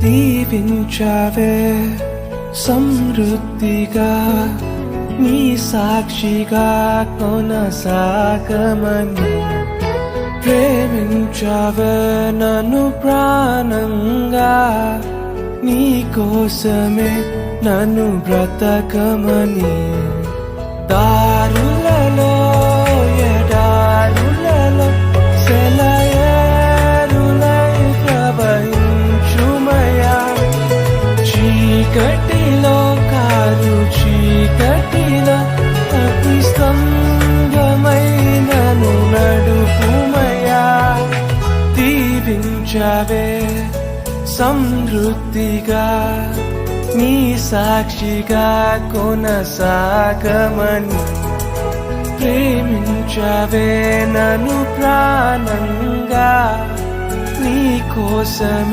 దీవించావే సమృద్ధిగా నీ సాక్షిగా కొనసాగమని ప్రేమించావే నన్ను ప్రాణంగా నీ కోసమే నన్ను బ్రతకమని దారులలో ఎడారులలో సెలయేరులై ప్రవహించుమయా చీకటిలో కారు చీకటిలో అతి స్తంభమైనను నడుపుమయా దీవించావే సమృద్ధిగా నీ సాక్షిగా కొనసాగమని ప్రేమించవే నన్ను ప్రాణంగా నీ కోసం